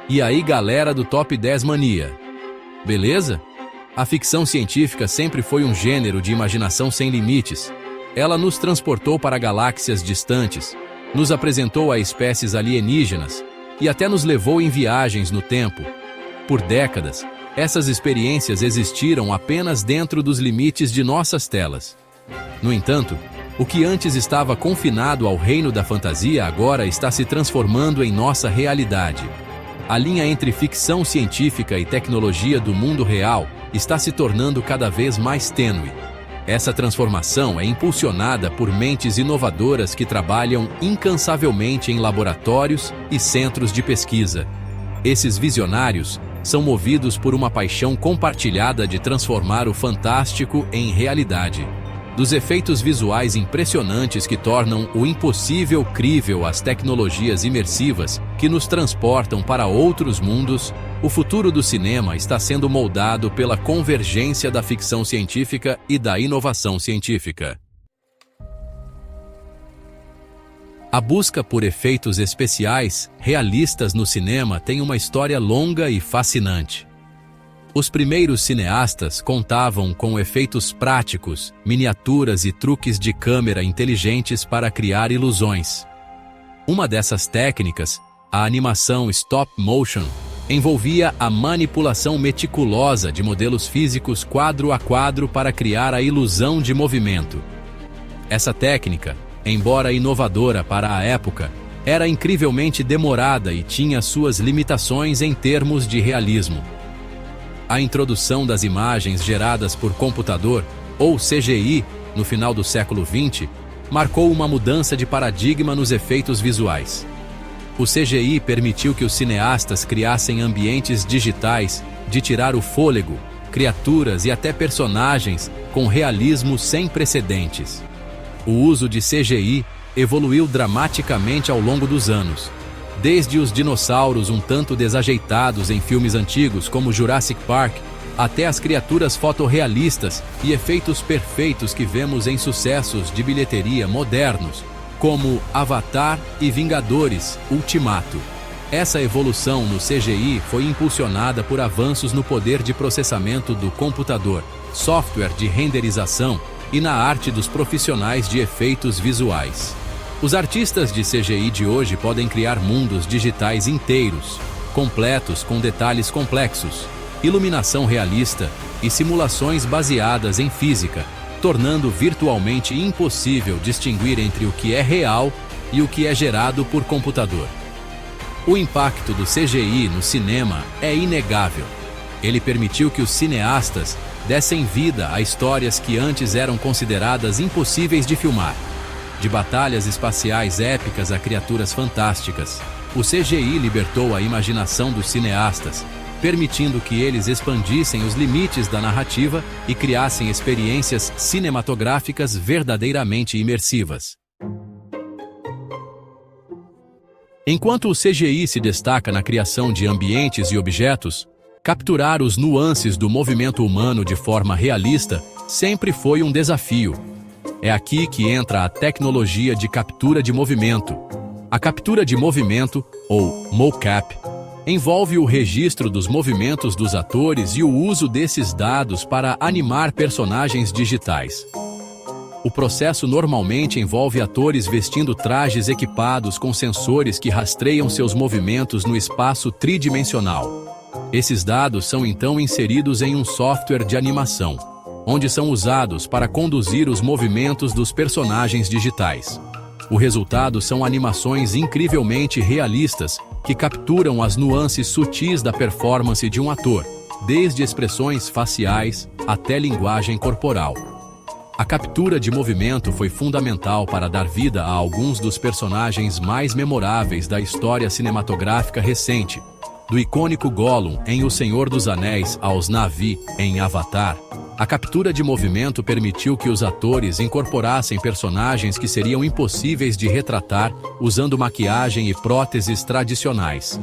E aí, galera do Top 10 Mania, beleza? A ficção científica sempre foi um gênero de imaginação sem limites. Ela nos transportou para galáxias distantes, nos apresentou a espécies alienígenas e até nos levou em viagens no tempo. Por décadas, essas experiências existiram apenas dentro dos limites de nossas telas. No entanto, o que antes estava confinado ao reino da fantasia agora está se transformando em nossa realidade. A linha entre ficção científica e tecnologia do mundo real está se tornando cada vez mais tênue. Essa transformação é impulsionada por mentes inovadoras que trabalham incansavelmente em laboratórios e centros de pesquisa. Esses visionários são movidos por uma paixão compartilhada de transformar o fantástico em realidade. Dos efeitos visuais impressionantes que tornam o impossível crível às tecnologias imersivas que nos transportam para outros mundos, o futuro do cinema está sendo moldado pela convergência da ficção científica e da inovação científica. A busca por efeitos especiais, realistas no cinema tem uma história longa e fascinante. Os primeiros cineastas contavam com efeitos práticos, miniaturas e truques de câmera inteligentes para criar ilusões. Uma dessas técnicas, a animação stop motion, envolvia a manipulação meticulosa de modelos físicos quadro a quadro para criar a ilusão de movimento. Essa técnica, embora inovadora para a época, era incrivelmente demorada e tinha suas limitações em termos de realismo. A introdução das imagens geradas por computador, ou CGI, no final do século XX, marcou uma mudança de paradigma nos efeitos visuais. O CGI permitiu que os cineastas criassem ambientes digitais de tirar o fôlego, criaturas e até personagens com realismo sem precedentes. O uso de CGI evoluiu dramaticamente ao longo dos anos. Desde os dinossauros um tanto desajeitados em filmes antigos como Jurassic Park, até as criaturas fotorrealistas e efeitos perfeitos que vemos em sucessos de bilheteria modernos, como Avatar e Vingadores Ultimato. Essa evolução no CGI foi impulsionada por avanços no poder de processamento do computador, software de renderização e na arte dos profissionais de efeitos visuais. Os artistas de CGI de hoje podem criar mundos digitais inteiros, completos com detalhes complexos, iluminação realista e simulações baseadas em física, tornando virtualmente impossível distinguir entre o que é real e o que é gerado por computador. O impacto do CGI no cinema é inegável. Ele permitiu que os cineastas dessem vida a histórias que antes eram consideradas impossíveis de filmar. De batalhas espaciais épicas a criaturas fantásticas, o CGI libertou a imaginação dos cineastas, permitindo que eles expandissem os limites da narrativa e criassem experiências cinematográficas verdadeiramente imersivas. Enquanto o CGI se destaca na criação de ambientes e objetos, capturar os nuances do movimento humano de forma realista sempre foi um desafio. É aqui que entra a tecnologia de captura de movimento. A captura de movimento, ou mocap, envolve o registro dos movimentos dos atores e o uso desses dados para animar personagens digitais. O processo normalmente envolve atores vestindo trajes equipados com sensores que rastreiam seus movimentos no espaço tridimensional. Esses dados são então inseridos em um software de animação, onde são usados para conduzir os movimentos dos personagens digitais. O resultado são animações incrivelmente realistas que capturam as nuances sutis da performance de um ator, desde expressões faciais até linguagem corporal. A captura de movimento foi fundamental para dar vida a alguns dos personagens mais memoráveis da história cinematográfica recente, do icônico Gollum em O Senhor dos Anéis aos Na'vi em Avatar. A captura de movimento permitiu que os atores incorporassem personagens que seriam impossíveis de retratar usando maquiagem e próteses tradicionais.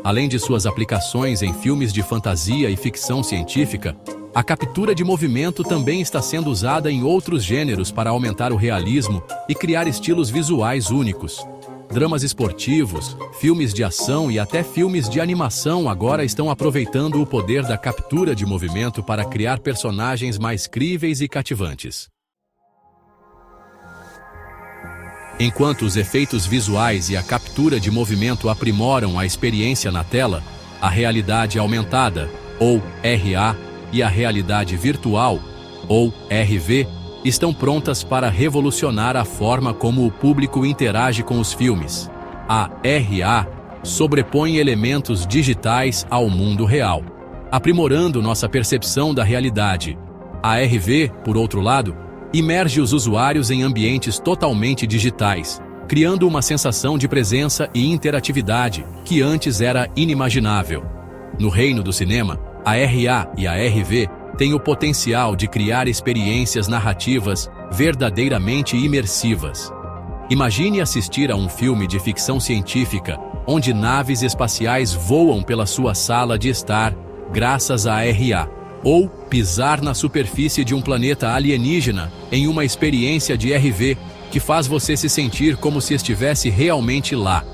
Além de suas aplicações em filmes de fantasia e ficção científica, a captura de movimento também está sendo usada em outros gêneros para aumentar o realismo e criar estilos visuais únicos. Dramas esportivos, filmes de ação e até filmes de animação agora estão aproveitando o poder da captura de movimento para criar personagens mais críveis e cativantes. Enquanto os efeitos visuais e a captura de movimento aprimoram a experiência na tela, a realidade aumentada, ou RA, e a realidade virtual, ou RV, estão prontas para revolucionar a forma como o público interage com os filmes. A RA sobrepõe elementos digitais ao mundo real, aprimorando nossa percepção da realidade. A RV, por outro lado, imerge os usuários em ambientes totalmente digitais, criando uma sensação de presença e interatividade que antes era inimaginável. No reino do cinema, a RA e a RV têm o potencial de criar experiências narrativas verdadeiramente imersivas. Imagine assistir a um filme de ficção científica, onde naves espaciais voam pela sua sala de estar, graças à RA, ou pisar na superfície de um planeta alienígena em uma experiência de RV que faz você se sentir como se estivesse realmente lá.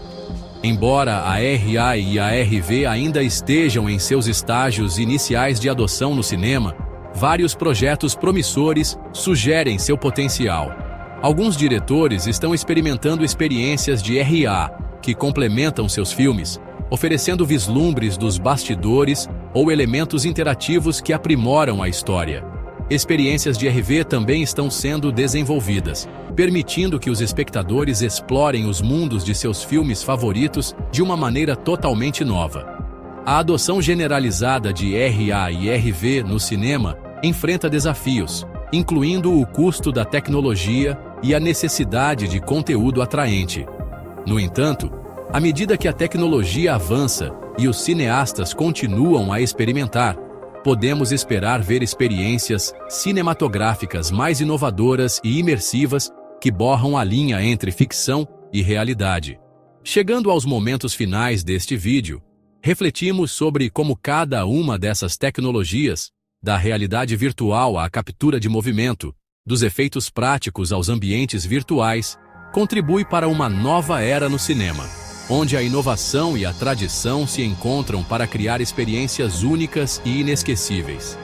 Embora a RA e a RV ainda estejam em seus estágios iniciais de adoção no cinema, vários projetos promissores sugerem seu potencial. Alguns diretores estão experimentando experiências de RA que complementam seus filmes, oferecendo vislumbres dos bastidores ou elementos interativos que aprimoram a história. Experiências de RV também estão sendo desenvolvidas, permitindo que os espectadores explorem os mundos de seus filmes favoritos de uma maneira totalmente nova. A adoção generalizada de RA e RV no cinema enfrenta desafios, incluindo o custo da tecnologia e a necessidade de conteúdo atraente. No entanto, à medida que a tecnologia avança e os cineastas continuam a experimentar, podemos esperar ver experiências cinematográficas mais inovadoras e imersivas que borram a linha entre ficção e realidade. Chegando aos momentos finais deste vídeo, refletimos sobre como cada uma dessas tecnologias, da realidade virtual à captura de movimento, dos efeitos práticos aos ambientes virtuais, contribui para uma nova era no cinema, onde a inovação e a tradição se encontram para criar experiências únicas e inesquecíveis.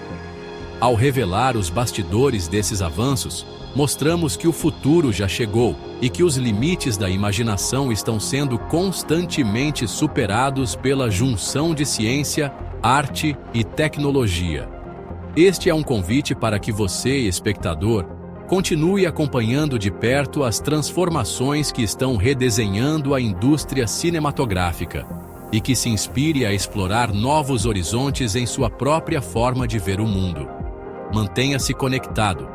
Ao revelar os bastidores desses avanços, mostramos que o futuro já chegou e que os limites da imaginação estão sendo constantemente superados pela junção de ciência, arte e tecnologia. Este é um convite para que você, espectador, continue acompanhando de perto as transformações que estão redesenhando a indústria cinematográfica e que se inspire a explorar novos horizontes em sua própria forma de ver o mundo. Mantenha-se conectado,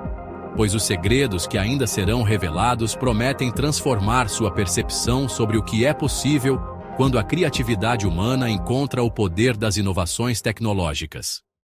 pois os segredos que ainda serão revelados prometem transformar sua percepção sobre o que é possível quando a criatividade humana encontra o poder das inovações tecnológicas.